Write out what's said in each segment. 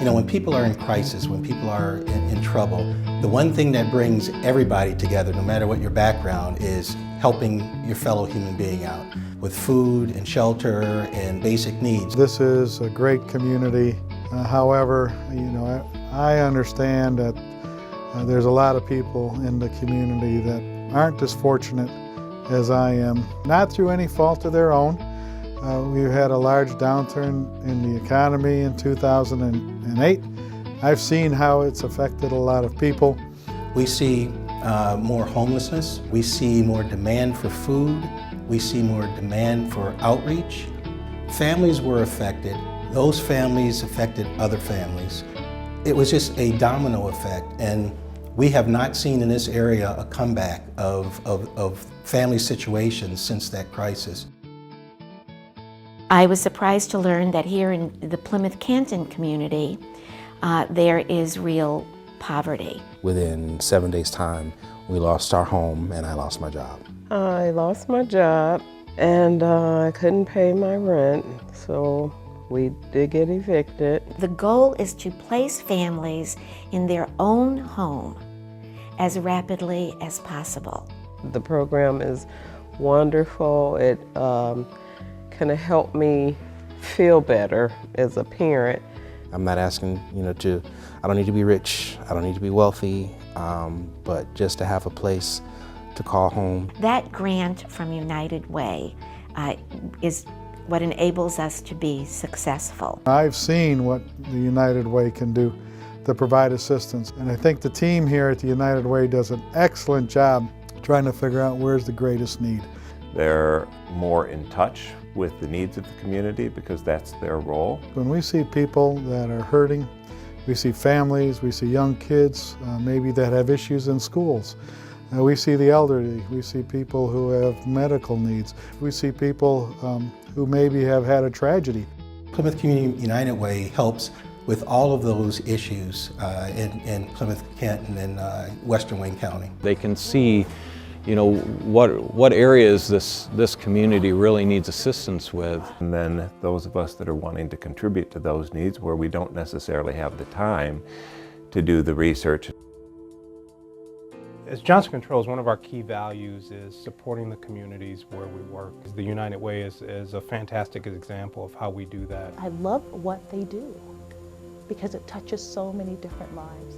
You know, when people are in crisis, when people are in trouble, the one thing that brings everybody together, no matter what your background, is helping your fellow human being out with food and shelter and basic needs. This is a great community. However, I understand that there's a lot of people in the community that aren't as fortunate as I am, not through any fault of their own. We've had a large downturn in the economy in 2008. I've seen how it's affected a lot of people. We see more homelessness. We see more demand for food. We see more demand for outreach. Families were affected. Those families affected other families. It was just a domino effect, and we have not seen in this area a comeback of family situations since that crisis. I was surprised to learn that here in the Plymouth Canton community, there is real poverty. Within 7 days' time, we lost our home and I lost my job. I lost my job and I couldn't pay my rent, so we did get evicted. The goal is to place families in their own home as rapidly as possible. The program is wonderful. It kind of helped me feel better as a parent. I'm not asking, I don't need to be rich, I don't need to be wealthy, but just to have a place to call home. That grant from United Way is what enables us to be successful. I've seen what the United Way can do to provide assistance, and I think the team here at the United Way does an excellent job trying to figure out where's the greatest need. They're more in touch with the needs of the community because that's their role. When we see people that are hurting, we see families, we see young kids, maybe that have issues in schools. We see the elderly, we see people who have medical needs, we see people who maybe have had a tragedy. Plymouth Community United Way helps with all of those issues in Plymouth, Canton, and Western Wayne County. They can see what areas this community really needs assistance with. And then those of us that are wanting to contribute to those needs where we don't necessarily have the time to do the research. As Johnson Controls, one of our key values is supporting the communities where we work. The United Way is a fantastic example of how we do that. I love what they do because it touches so many different lives.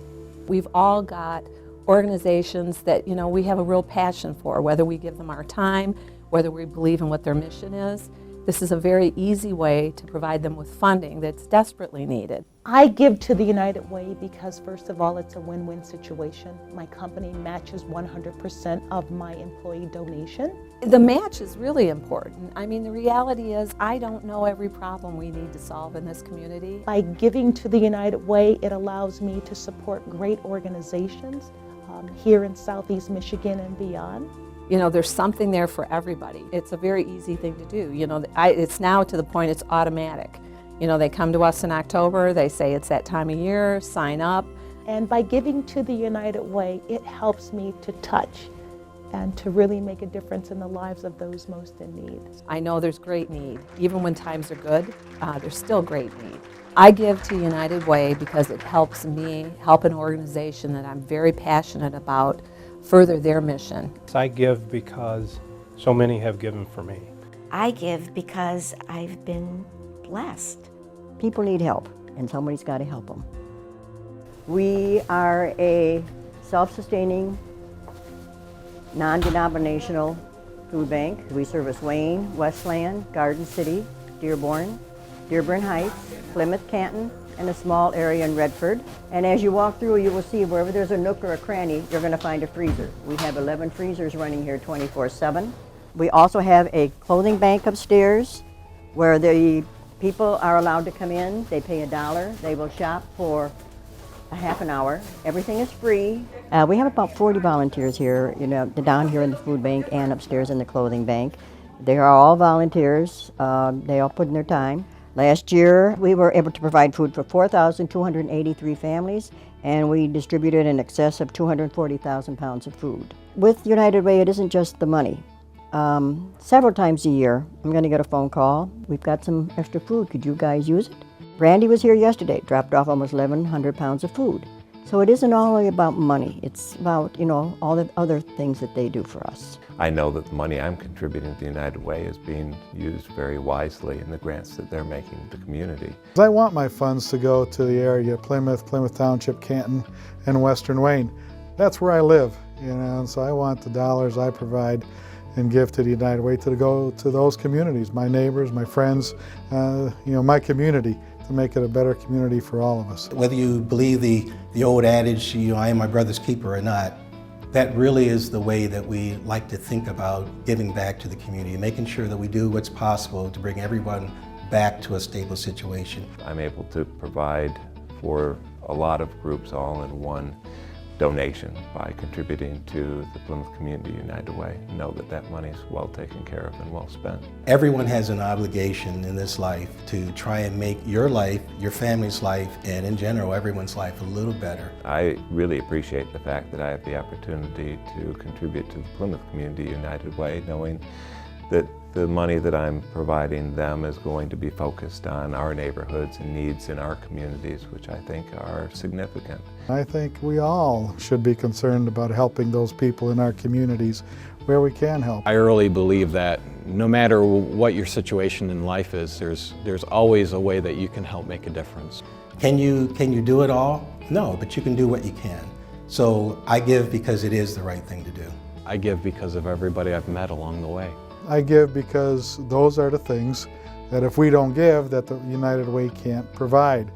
We've all got organizations that we have a real passion for, whether we give them our time, whether we believe in what their mission is. This is a very easy way to provide them with funding that's desperately needed. I give to the United Way because, first of all, it's a win-win situation. My company matches 100% of my employee donation. The match is really important. I mean, the reality is I don't know every problem we need to solve in this community. By giving to the United Way, it allows me to support great organizations here in Southeast Michigan and beyond. There's something there for everybody. It's a very easy thing to do. It's now to the point it's automatic. They come to us in October, they say it's that time of year, sign up. And by giving to the United Way, it helps me to touch and to really make a difference in the lives of those most in need. I know there's great need. Even when times are good, there's still great need. I give to United Way because it helps me help an organization that I'm very passionate about further their mission. I give because so many have given for me. I give because I've been blessed. People need help, and somebody's got to help them. We are a self-sustaining, non-denominational food bank. We service Wayne, Westland, Garden City, Dearborn Heights, Plymouth, Canton, and a small area in Redford. And as you walk through, you will see wherever there's a nook or a cranny, you're going to find a freezer. We have 11 freezers running here 24/7. We also have a clothing bank upstairs where the people are allowed to come in. They pay $1. They will shop for a half an hour. Everything is free. We have about 40 volunteers here, down here in the food bank and upstairs in the clothing bank. They are all volunteers. They all put in their time. Last year, we were able to provide food for 4,283 families, and we distributed in excess of 240,000 pounds of food. With United Way, it isn't just the money. Several times a year, I'm going to get a phone call. We've got some extra food. Could you guys use it? Randy was here yesterday, dropped off almost 1,100 pounds of food. So it isn't only about money, it's about, all the other things that they do for us. I know that the money I'm contributing to the United Way is being used very wisely in the grants that they're making to the community. I want my funds to go to the area, Plymouth, Plymouth Township, Canton, and Western Wayne. That's where I live, and so I want the dollars I provide and give to the United Way to go to those communities, my neighbors, my friends, my community, to make it a better community for all of us. Whether you believe the old adage, I am my brother's keeper or not, that really is the way that we like to think about giving back to the community, making sure that we do what's possible to bring everyone back to a stable situation. I'm able to provide for a lot of groups all in one donation by contributing to the Plymouth Community United Way. Know that that money is well taken care of and well spent. Everyone has an obligation in this life to try and make your life, your family's life, and in general everyone's life a little better. I really appreciate the fact that I have the opportunity to contribute to the Plymouth Community United Way, knowing that the money that I'm providing them is going to be focused on our neighborhoods and needs in our communities, which I think are significant. I think we all should be concerned about helping those people in our communities where we can help. I really believe that no matter what your situation in life is, there's always a way that you can help make a difference. Can you do it all? No, but you can do what you can. So I give because it is the right thing to do. I give because of everybody I've met along the way. I give because those are the things that if we don't give, that the United Way can't provide.